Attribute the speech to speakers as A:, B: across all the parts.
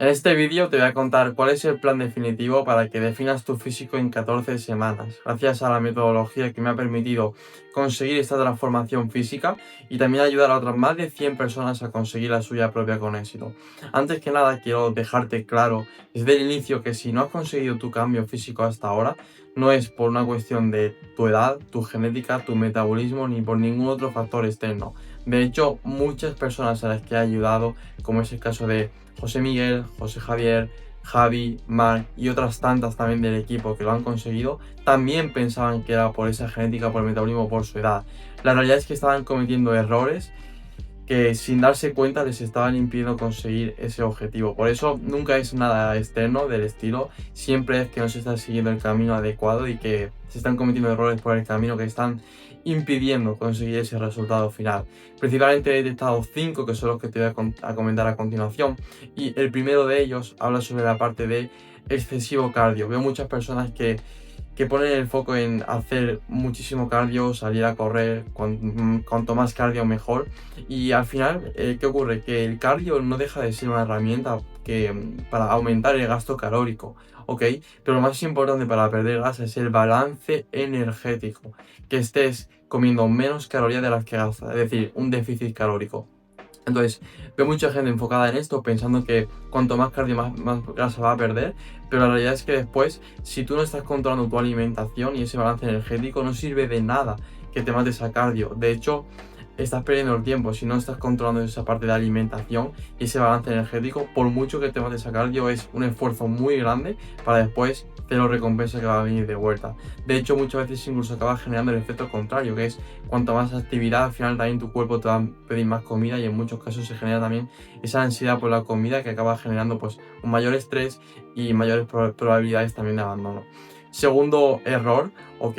A: En este vídeo te voy a contar cuál es el plan definitivo para que definas tu físico en 14 semanas, gracias a la metodología que me ha permitido conseguir esta transformación física y también ayudar a otras más de 100 personas a conseguir la suya propia con éxito. Antes que nada, quiero dejarte claro desde el inicio que si no has conseguido tu cambio físico hasta ahora, no es por una cuestión de tu edad, tu genética, tu metabolismo, ni por ningún otro factor externo. De hecho, muchas personas a las que he ayudado, como es el caso de José Miguel, José Javier, Javi, Marc y otras tantas también del equipo que lo han conseguido, también pensaban que era por esa genética, por el metabolismo, por su edad. La realidad es que estaban cometiendo errores que sin darse cuenta les estaban impidiendo conseguir ese objetivo. Por eso nunca es nada externo del estilo, siempre es que no se está siguiendo el camino adecuado y que se están cometiendo errores por el camino que están impidiendo conseguir ese resultado final. Principalmente he detectado 5 que son los que te voy a comentar a continuación, y el primero de ellos habla sobre la parte de excesivo cardio. Veo muchas personas que ponen el foco en hacer muchísimo cardio, salir a correr, cuanto más cardio mejor. Y al final, ¿qué ocurre? Que el cardio no deja de ser una herramienta para aumentar el gasto calórico, ¿ok? Pero lo más importante para perder grasa es el balance energético, que estés comiendo menos calorías de las que gastas, es decir, un déficit calórico. Entonces, veo mucha gente enfocada en esto, pensando que cuanto más cardio, más grasa va a perder, pero la realidad es que después, si tú no estás controlando tu alimentación y ese balance energético, no sirve de nada que te mates a cardio. De hecho, estás perdiendo el tiempo si no estás controlando esa parte de alimentación y ese balance energético. Por mucho que te mates a cardio, es un esfuerzo muy grande para después cero recompensa que va a venir de vuelta. De hecho, muchas veces incluso acaba generando el efecto contrario, que es cuanto más actividad, al final también tu cuerpo te va a pedir más comida, y en muchos casos se genera también esa ansiedad por la comida que acaba generando pues un mayor estrés y mayores probabilidades también de abandono. Segundo error, ok,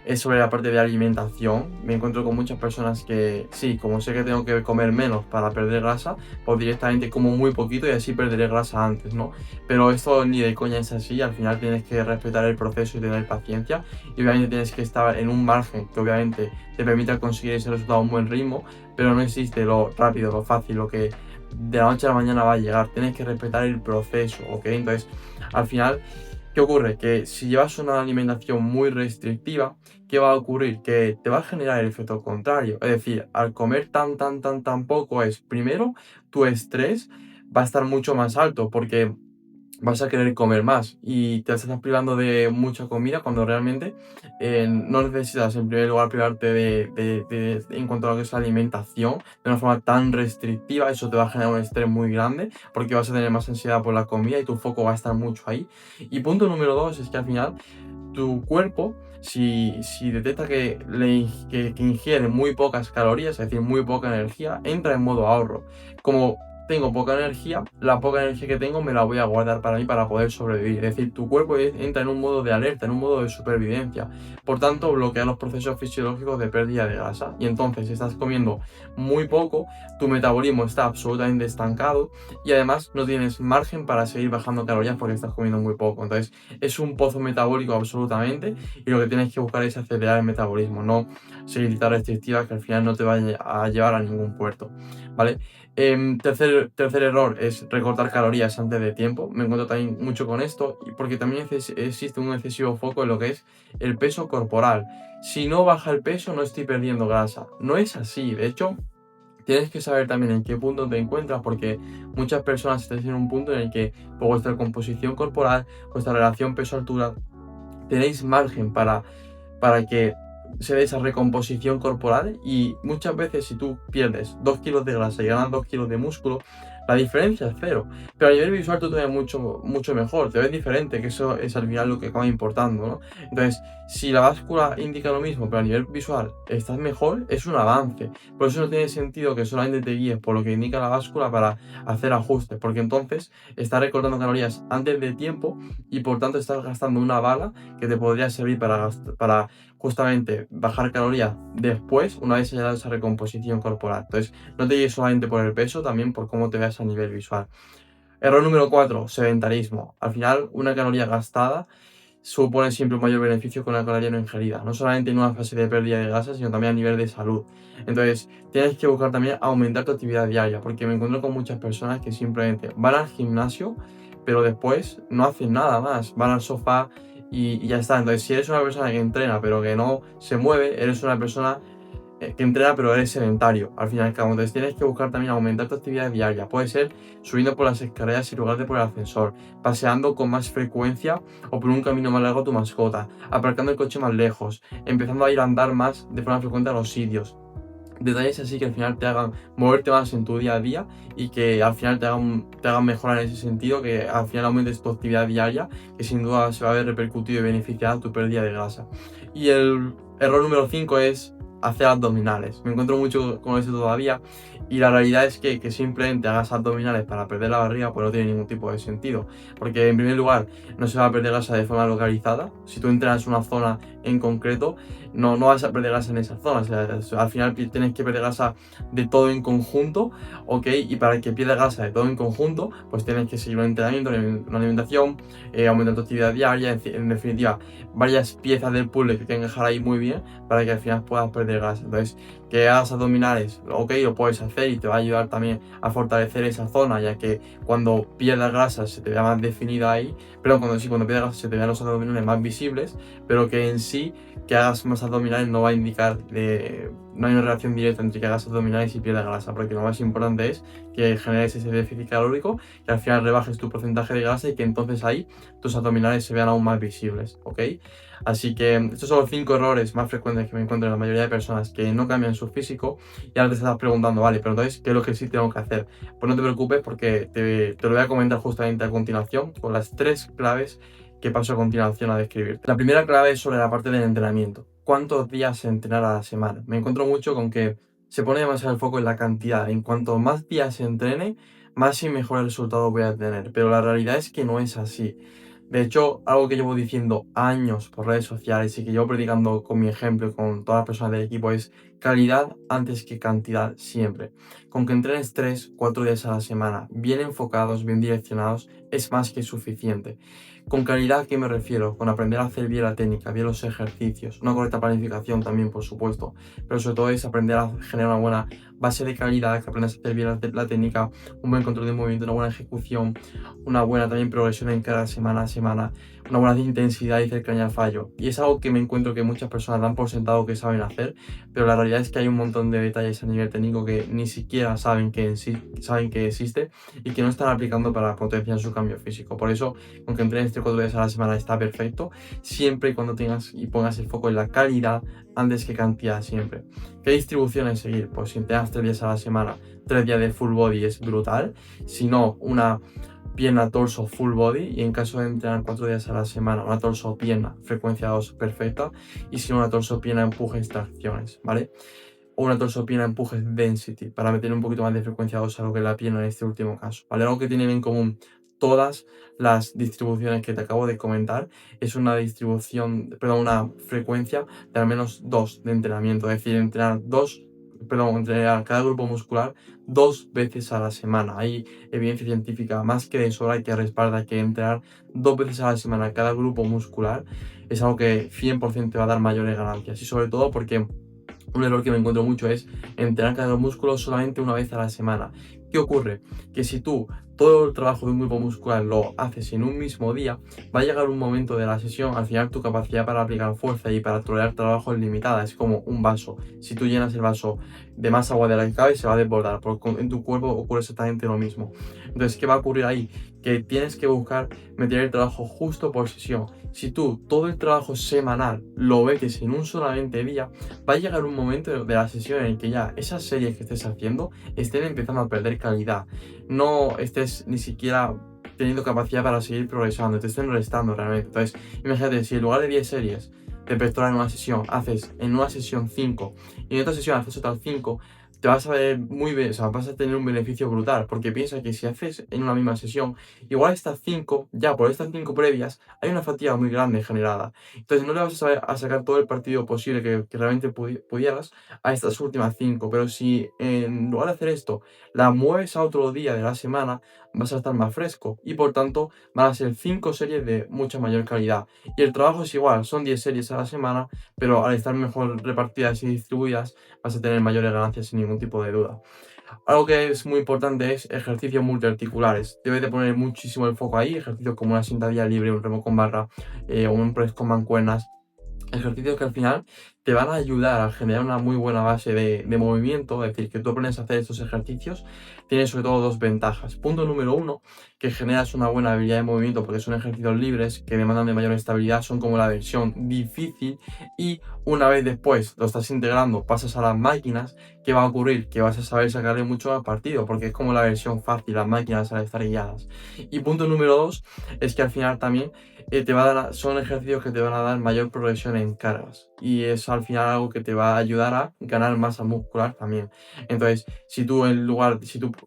A: es sobre la parte de alimentación. Me encuentro con muchas personas que sí, como sé que tengo que comer menos para perder grasa, pues directamente como muy poquito y así perderé grasa antes, ¿no? Pero esto ni de coña es así. Al final tienes que respetar el proceso y tener paciencia, y obviamente tienes que estar en un margen que obviamente te permita conseguir ese resultado a un buen ritmo, pero no existe lo rápido, lo fácil, lo que de la noche a la mañana va a llegar. Tienes que respetar el proceso, ¿ok? Entonces, al final, ¿qué ocurre? Que si llevas una alimentación muy restrictiva, ¿qué va a ocurrir? Que te va a generar el efecto contrario. Es decir, al comer tan poco, es primero, tu estrés va a estar mucho más alto porque vas a querer comer más y te estás privando de mucha comida cuando realmente no necesitas en primer lugar privarte en cuanto a lo que es la alimentación de una forma tan restrictiva. Eso te va a generar un estrés muy grande porque vas a tener más ansiedad por la comida y tu foco va a estar mucho ahí. Y punto número 2 es que al final tu cuerpo, si detecta que ingiere muy pocas calorías, es decir, muy poca energía, entra en modo ahorro. Como tengo poca energía, la poca energía que tengo me la voy a guardar para mí para poder sobrevivir. Es decir, tu cuerpo entra en un modo de alerta, en un modo de supervivencia. Por tanto, bloquea los procesos fisiológicos de pérdida de grasa. Y entonces, si estás comiendo muy poco, tu metabolismo está absolutamente estancado y además no tienes margen para seguir bajando calorías porque estás comiendo muy poco. Entonces, es un pozo metabólico absolutamente, y lo que tienes que buscar es acelerar el metabolismo, no seguir dietas restrictivas que al final no te van a llevar a ningún puerto, ¿vale? Tercer error es recortar calorías antes de tiempo. Me encuentro también mucho con esto, porque también existe un excesivo foco en lo que es el peso corporal. Si no baja el peso, no estoy perdiendo grasa. No es así. De hecho, tienes que saber también en qué punto te encuentras, porque muchas personas están en un punto en el que por vuestra composición corporal, vuestra relación peso-altura, tenéis margen para que se dé esa recomposición corporal, y muchas veces si tú pierdes 2 kilos de grasa y ganas 2 kilos de músculo, la diferencia es cero, pero a nivel visual tú te ves mucho mejor, te ves diferente, que eso es al final lo que acaba importando, ¿no? Entonces, si la báscula indica lo mismo, pero a nivel visual estás mejor, es un avance. Por eso no tiene sentido que solamente te guíes por lo que indica la báscula para hacer ajustes, porque entonces estás recortando calorías antes de tiempo y por tanto estás gastando una bala que te podría servir para justamente bajar calorías después, una vez haya dado esa recomposición corporal. Entonces, no te guíes solamente por el peso, también por cómo te veas a nivel visual. Error número 4, sedentarismo. Al final, una caloría gastada supone siempre un mayor beneficio con la caloría no ingerida, no solamente en una fase de pérdida de grasa, sino también a nivel de salud. Entonces, tienes que buscar también aumentar tu actividad diaria, porque me encuentro con muchas personas que simplemente van al gimnasio, pero después no hacen nada más, van al sofá y ya está. Entonces, si eres una persona que entrena, pero que no se mueve, eres una persona que entrena pero eres sedentario, al fin y al cabo. Entonces tienes que buscar también aumentar tu actividad diaria. Puede ser subiendo por las escaleras en lugar de por el ascensor, paseando con más frecuencia o por un camino más largo a tu mascota, aparcando el coche más lejos, empezando a ir a andar más de forma frecuente a los sitios. Detalles así que al final te hagan moverte más en tu día a día y que al final te hagan mejorar en ese sentido, que al final aumentes tu actividad diaria, que sin duda se va a ver repercutido y beneficiada tu pérdida de grasa. Y el error número 5 es hacer abdominales. Me encuentro mucho con eso todavía y la realidad es que simplemente hagas abdominales para perder la barriga pues no tiene ningún tipo de sentido. Porque en primer lugar no se va a perder grasa de forma localizada. Si tú entrenas una zona en concreto, no vas a perder grasa en esa zona. O sea, al final tienes que perder grasa de todo en conjunto, ¿ok? Y para que pierdas grasa de todo en conjunto, pues tienes que seguir un entrenamiento, una alimentación, aumentar tu actividad diaria, en definitiva, varias piezas del puzzle que tienes que dejar ahí muy bien para que al final puedas perder grasa. Entonces, que hagas abdominales, ok, lo puedes hacer y te va a ayudar también a fortalecer esa zona, ya que cuando pierdas grasa se te vea más definida ahí, pero cuando pierdas grasa se te vean los abdominales más visibles, pero que en sí que hagas más abdominales no va a indicar, no hay una relación directa entre que hagas abdominales y pierdas grasa, porque lo más importante es que generes ese déficit calórico, que al final rebajes tu porcentaje de grasa y que entonces ahí tus abdominales se vean aún más visibles, ¿ok? Así que estos son los 5 errores más frecuentes que me encuentro en la mayoría de personas que no cambian su físico y ahora te estás preguntando, vale, pero entonces, ¿qué es lo que sí tengo que hacer? Pues no te preocupes porque te lo voy a comentar justamente a continuación con las 3 claves que paso a continuación a describir. La primera clave es sobre la parte del entrenamiento. ¿Cuántos días se entrenar a la semana? Me encuentro mucho con que se pone demasiado el foco en la cantidad. En cuanto más días se entrene, más y mejor resultado voy a tener. Pero la realidad es que no es así. De hecho, algo que llevo diciendo años por redes sociales y que llevo predicando con mi ejemplo y con todas las personas del equipo es calidad antes que cantidad siempre. Con que entrenes 3, 4 días a la semana, bien enfocados, bien direccionados, es más que suficiente. Con calidad, ¿a qué me refiero? Con aprender a hacer bien la técnica, bien los ejercicios, una correcta planificación también, por supuesto, pero sobre todo es aprender a generar una buena base de calidad, que aprendas a hacer bien la técnica, un buen control de movimiento, una buena ejecución, una buena también progresión en cada semana a semana, una buena intensidad y cercanía al fallo. Y es algo que me encuentro que muchas personas dan por sentado que saben hacer, pero la realidad es que hay un montón de detalles a nivel técnico que ni siquiera saben saben que existe y que no están aplicando para potenciar su cambio físico. Por eso, aunque entrenes 3 o 4 días a la semana está perfecto, siempre y cuando tengas y pongas el foco en la calidad antes que cantidad siempre. ¿Qué distribuciones seguir? Pues si entrenas 3 días a la semana, 3 días de full body es brutal, si no, una pierna, torso, full body, y en caso de entrenar 4 días a la semana, una torso, pierna, frecuencia 2 perfecta, y si no, una torso, pierna, empuje, extracciones, ¿vale? O una torso, pierna, empuje, density, para meter un poquito más de frecuencia 2 a lo que la pierna en este último caso, ¿vale? Algo que tienen en común todas las distribuciones que te acabo de comentar es una distribución, perdón, una frecuencia de al menos 2 de entrenamiento, es decir, entrenar cada grupo muscular 2 veces a la semana. Hay evidencia científica más que de sobra y que respalda que entrenar 2 veces a la semana cada grupo muscular es algo que 100% te va a dar mayores ganancias, y sobre todo porque un error que me encuentro mucho es entrenar cada músculo solamente una vez a la semana. ¿Qué ocurre? Que si tú todo el trabajo de un grupo muscular lo haces en un mismo día, va a llegar un momento de la sesión, al final tu capacidad para aplicar fuerza y para tolerar trabajo es limitada, es como un vaso. Si tú llenas el vaso de más agua de la que cabe, se va a desbordar, porque en tu cuerpo ocurre exactamente lo mismo. Entonces, ¿qué va a ocurrir ahí? Que tienes que buscar meter el trabajo justo por sesión. Si tú todo el trabajo semanal lo metes en un solamente día, va a llegar un momento de la sesión en el que ya esas series que estés haciendo estén empezando a perder calidad. No estés ni siquiera teniendo capacidad para seguir progresando, te estén restando realmente. Entonces, imagínate, si en lugar de 10 series de pectoral en una sesión, haces en una sesión 5 y en otra sesión haces otras 5, te vas a ver muy bien, o sea, vas a tener un beneficio brutal, porque piensa que si haces en una misma sesión, igual estas 5, ya por estas 5 previas, hay una fatiga muy grande generada. Entonces no le vas a sacar todo el partido posible que realmente pudieras a estas últimas 5, pero si en lugar de hacer esto, la mueves a otro día de la semana, vas a estar más fresco y por tanto van a ser 5 series de mucha mayor calidad. Y el trabajo es igual, son 10 series a la semana, pero al estar mejor repartidas y distribuidas vas a tener mayores ganancias sin ningún tipo de duda. Algo que es muy importante es ejercicios multiarticulares. Debes de poner muchísimo el foco ahí, ejercicios como una sentadilla libre, un remo con barra o un press con mancuernas. Ejercicios que al final te van a ayudar a generar una muy buena base de movimiento, es decir, que tú aprendes a hacer estos ejercicios, tienes sobre todo dos ventajas. Punto número uno, que generas una buena habilidad de movimiento porque son ejercicios libres que demandan de mayor estabilidad, son como la versión difícil y una vez después lo estás integrando, pasas a las máquinas, ¿qué va a ocurrir? Que vas a saber sacarle mucho más partido porque es como la versión fácil, las máquinas al estar guiadas. Y punto número dos, es que al final también te va a dar, son ejercicios que te van a dar mayor progresión en cargas y es al final algo que te va a ayudar a ganar masa muscular también. Entonces, si tú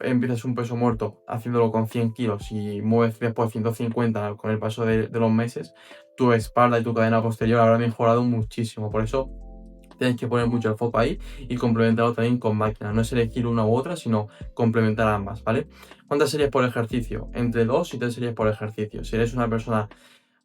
A: empiezas un peso muerto haciéndolo con 100 kilos y mueves después 150 con el paso de los meses, tu espalda y tu cadena posterior habrá mejorado muchísimo. Por eso tienes que poner mucho el foco ahí y complementarlo también con máquinas. No es elegir una u otra, sino complementar ambas, ¿vale? ¿Cuántas series por ejercicio? Entre 2 y 3 series por ejercicio. Si eres una persona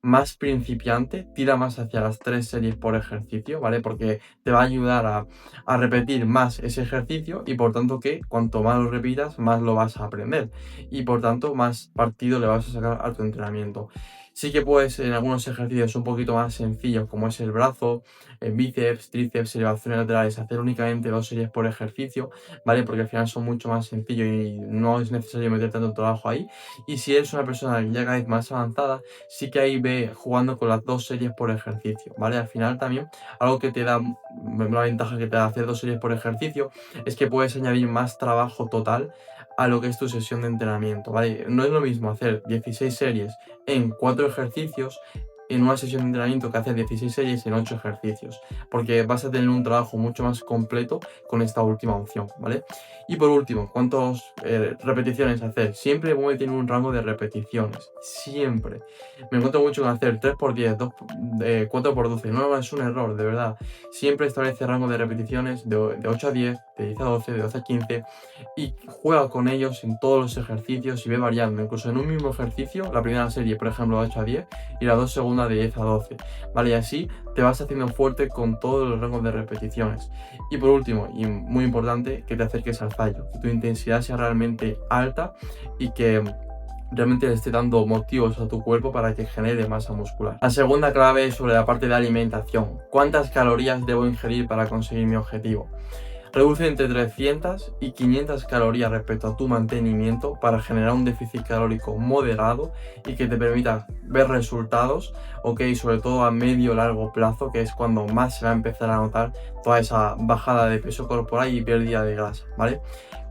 A: más principiante, tira más hacia las 3 series por ejercicio, ¿vale? Porque te va a ayudar a repetir más ese ejercicio y por tanto que cuanto más lo repitas, más lo vas a aprender y por tanto más partido le vas a sacar a tu entrenamiento. Sí que puedes en algunos ejercicios un poquito más sencillos como es el brazo, el bíceps, tríceps, elevaciones laterales, hacer únicamente 2 series por ejercicio, ¿vale? Porque al final son mucho más sencillos y no es necesario meter tanto trabajo ahí. Y si eres una persona ya cada vez más avanzada, sí que ahí ve jugando con las 2 series por ejercicio, ¿vale? Al final también algo que te da una ventaja que te da hacer 2 series por ejercicio es que puedes añadir más trabajo total a lo que es tu sesión de entrenamiento, ¿vale? No es lo mismo hacer 16 series en 4 ejercicios en una sesión de entrenamiento que hacer 16 series en 8 ejercicios, porque vas a tener un trabajo mucho más completo con esta última opción, ¿vale? Y por último, ¿cuántas repeticiones hacer? Siempre voy a tener un rango de repeticiones, siempre. Me encuentro mucho con hacer 3x10, 4x12, no, es un error, de verdad. Siempre establece rango de repeticiones de 8 a 10, de 10 a 12, de 12 a 15 y juega con ellos en todos los ejercicios y ve variando, incluso en un mismo ejercicio, la primera serie, por ejemplo, de 8 a 10 y las dos segundas de 10 a 12, ¿vale? Y así te vas haciendo fuerte con todos los rangos de repeticiones. Y por último, y muy importante, que te acerques al fallo, que tu intensidad sea realmente alta y que realmente le esté dando motivos a tu cuerpo para que genere masa muscular. La segunda clave es sobre la parte de alimentación. ¿Cuántas calorías debo ingerir para conseguir mi objetivo? Reduce entre 300 y 500 calorías respecto a tu mantenimiento para generar un déficit calórico moderado y que te permita ver resultados, ok, sobre todo a medio largo plazo, que es cuando más se va a empezar a notar toda esa bajada de peso corporal y pérdida de grasa, ¿vale?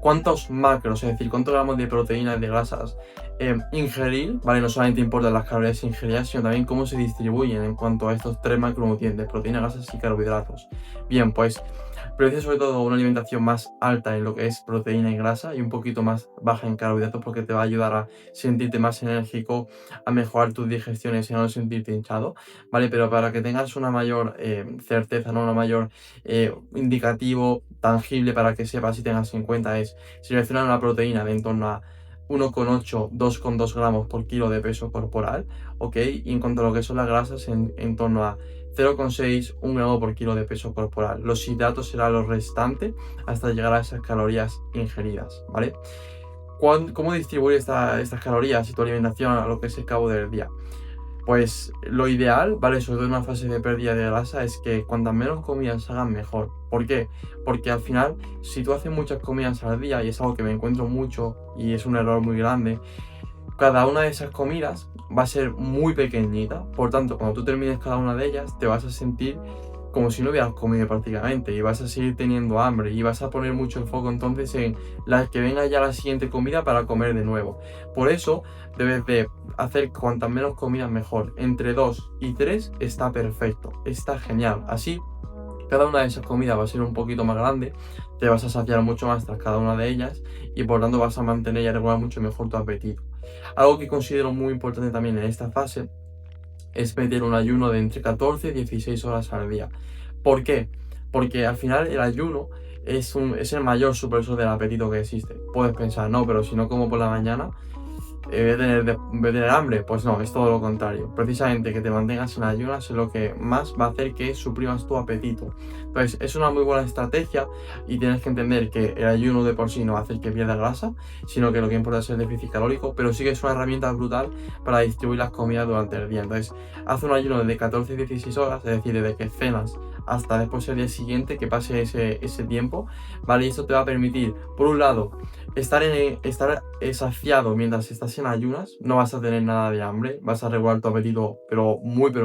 A: ¿Cuántos macros, es decir, cuántos gramos de proteínas y de grasas ingerir, ¿vale? No solamente importan las calorías ingeridas, sino también cómo se distribuyen en cuanto a estos tres macronutrientes, proteínas, grasas y carbohidratos. Bien, pues prefiero sobre todo una alimentación más alta en lo que es proteína y grasa y un poquito más baja en carbohidratos porque te va a ayudar a sentirte más enérgico, a mejorar tus digestiones y a no sentirte hinchado, ¿vale? Pero para que tengas una mayor certeza, ¿no? Una mayor indicativo tangible para que sepas y tengas en cuenta es seleccionar una proteína de en torno a 1,8, 2,2 gramos por kilo de peso corporal, ¿ok? Y en cuanto a lo que son las grasas, en torno a 0,6, 1 gramo por kilo de peso corporal. Los hidratos serán lo restante hasta llegar a esas calorías ingeridas, ¿vale? ¿Cómo distribuir estas calorías y tu alimentación a lo que es el cabo del día? Pues lo ideal, ¿vale? Sobre todo en una fase de pérdida de grasa, es que cuantas menos comidas hagan mejor. ¿Por qué? Porque al final, si tú haces muchas comidas al día, y es algo que me encuentro mucho y es un error muy grande, cada una de esas comidas va a ser muy pequeñita. Por tanto, cuando tú termines cada una de ellas, te vas a sentir como si no hubieras comido prácticamente y vas a seguir teniendo hambre y vas a poner mucho el foco entonces en la que venga ya la siguiente comida para comer de nuevo. Por eso debes de hacer cuantas menos comidas mejor. Entre 2 y 3 está perfecto, está genial. Así cada una de esas comidas va a ser un poquito más grande, te vas a saciar mucho más tras cada una de ellas y por tanto vas a mantener y a regular mucho mejor tu apetito. Algo que considero muy importante también en esta fase es meter un ayuno de entre 14 y 16 horas al día. ¿Por qué? Porque al final el ayuno es el mayor supresor del apetito que existe. Puedes pensar, no, pero si no como por la mañana, voy a tener hambre. Pues no, es todo lo contrario. Precisamente que te mantengas en ayunas es lo que más va a hacer que suprimas tu apetito. Entonces, es una muy buena estrategia y tienes que entender que el ayuno de por sí no va a hacer que pierdas grasa, sino que lo que importa es el déficit calórico, pero sí que es una herramienta brutal para distribuir las comidas durante el día. Entonces, haz un ayuno de 14 y 16 horas, es decir, desde que cenas hasta después el día siguiente, que pase ese tiempo, ¿vale? Y esto te va a permitir, por un lado, estar saciado mientras estás en ayunas, no vas a tener nada de hambre, vas a regular tu apetito, pero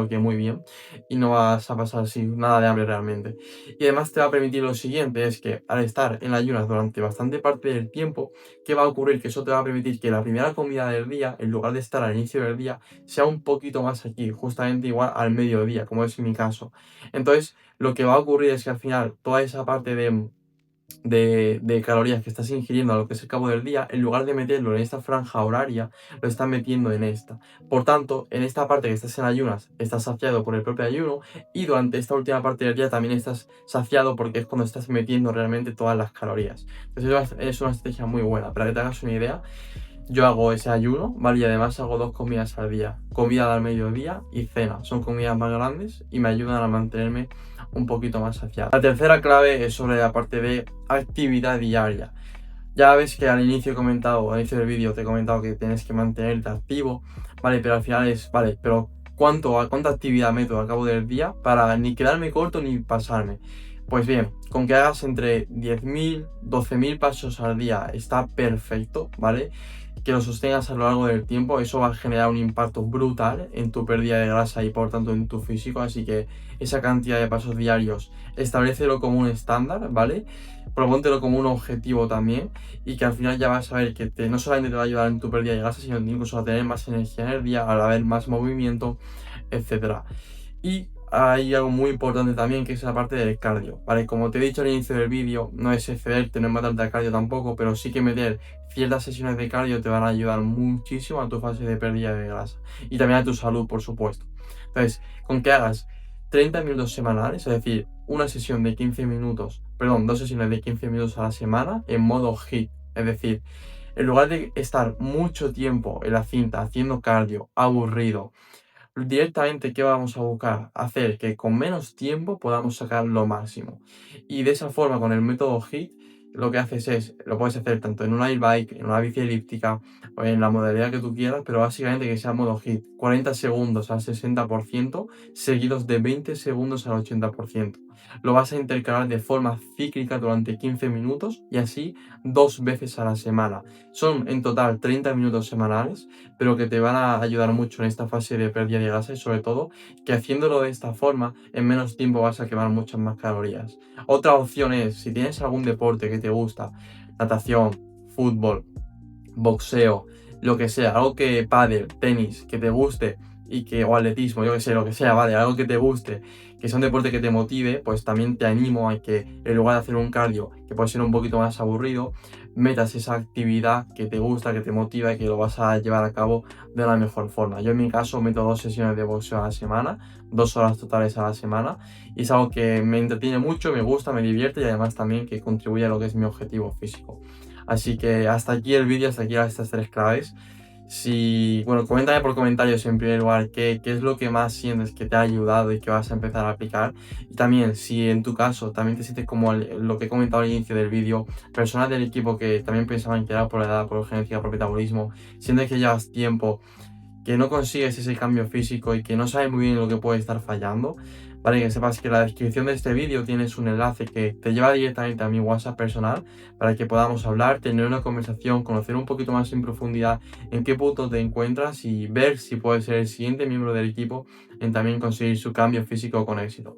A: que muy bien, y no vas a pasar sin nada de hambre realmente. Y además te va a permitir lo siguiente, es que al estar en ayunas durante bastante parte del tiempo, ¿qué va a ocurrir? Que eso te va a permitir que la primera comida del día, en lugar de estar al inicio del día, sea un poquito más aquí, justamente igual al mediodía, como es mi caso. Entonces, lo que va a ocurrir es que al final toda esa parte de calorías que estás ingiriendo a lo que es el cabo del día, en lugar de meterlo en esta franja horaria, lo estás metiendo en esta. Por tanto, en esta parte que estás en ayunas, estás saciado por el propio ayuno y durante esta última parte del día también estás saciado porque es cuando estás metiendo realmente todas las calorías. Entonces es una estrategia muy buena. Para que te hagas una idea, yo hago ese ayuno, ¿vale? Y además hago 2 comidas al día. Comida al mediodía y cena. Son comidas más grandes y me ayudan a mantenerme un poquito más saciado. La tercera clave es sobre la parte de actividad diaria. Ya ves que al inicio al inicio del vídeo te he comentado que tienes que mantenerte activo, ¿vale? Pero al final vale, pero ¿cuánta actividad meto al cabo del día para ni quedarme corto ni pasarme? Pues bien, con que hagas entre 10.000, 12.000 pasos al día está perfecto, ¿vale? Que lo sostengas a lo largo del tiempo, eso va a generar un impacto brutal en tu pérdida de grasa y por tanto en tu físico, así que esa cantidad de pasos diarios, establécelo como un estándar, ¿vale? Propóntelo como un objetivo también y que al final ya vas a ver que no solamente te va a ayudar en tu pérdida de grasa, sino incluso a tener más energía en el día, al haber más movimiento, etcétera. Y hay algo muy importante también que es la parte del cardio, ¿vale? Como te he dicho al inicio del vídeo, no es excederte, no es matarte al cardio tampoco, pero sí que meter ciertas sesiones de cardio te van a ayudar muchísimo a tu fase de pérdida de grasa y también a tu salud, por supuesto. Entonces, con que hagas 30 minutos semanales, es decir, una sesión de 15 minutos, perdón, 2 sesiones de 15 minutos a la semana en modo HIIT, es decir, en lugar de estar mucho tiempo en la cinta haciendo cardio, aburrido, directamente, ¿qué vamos a buscar? Hacer que con menos tiempo podamos sacar lo máximo. Y de esa forma, con el método HIIT, lo que haces es, lo puedes hacer tanto en una e-bike, en una bici elíptica o en la modalidad que tú quieras, pero básicamente que sea modo HIIT. 40 segundos al 60%, seguidos de 20 segundos al 80%. Lo vas a intercalar de forma cíclica durante 15 minutos y así 2 veces a la semana. Son en total 30 minutos semanales, pero que te van a ayudar mucho en esta fase de pérdida de grasa y sobre todo que haciéndolo de esta forma en menos tiempo vas a quemar muchas más calorías. Otra opción es, si tienes algún deporte que te gusta, natación, fútbol, boxeo, lo que sea, algo que pádel, tenis, que te guste o atletismo, yo que sé, lo que sea, vale, algo que te guste, que sea un deporte que te motive, pues también te animo a que en lugar de hacer un cardio que puede ser un poquito más aburrido, metas esa actividad que te gusta, que te motiva y que lo vas a llevar a cabo de la mejor forma. Yo en mi caso meto 2 sesiones de boxeo a la semana, 2 horas totales a la semana, y es algo que me entretiene mucho, me gusta, me divierte y además también que contribuye a lo que es mi objetivo físico. Así que hasta aquí el vídeo, hasta aquí estas 3 claves. Bueno, coméntame por comentarios en primer lugar qué es lo que más sientes que te ha ayudado y que vas a empezar a aplicar. Y también, si en tu caso también te sientes como lo que he comentado al inicio del vídeo, personas del equipo que también pensaban que era por la edad, por genética, por metabolismo, sientes que llevas tiempo, que no consigues ese cambio físico y que no sabes muy bien lo que puede estar fallando, vale, que sepas que en la descripción de este vídeo tienes un enlace que te lleva directamente a mi WhatsApp personal para que podamos hablar, tener una conversación, conocer un poquito más en profundidad en qué punto te encuentras y ver si puedes ser el siguiente miembro del equipo en también conseguir su cambio físico con éxito.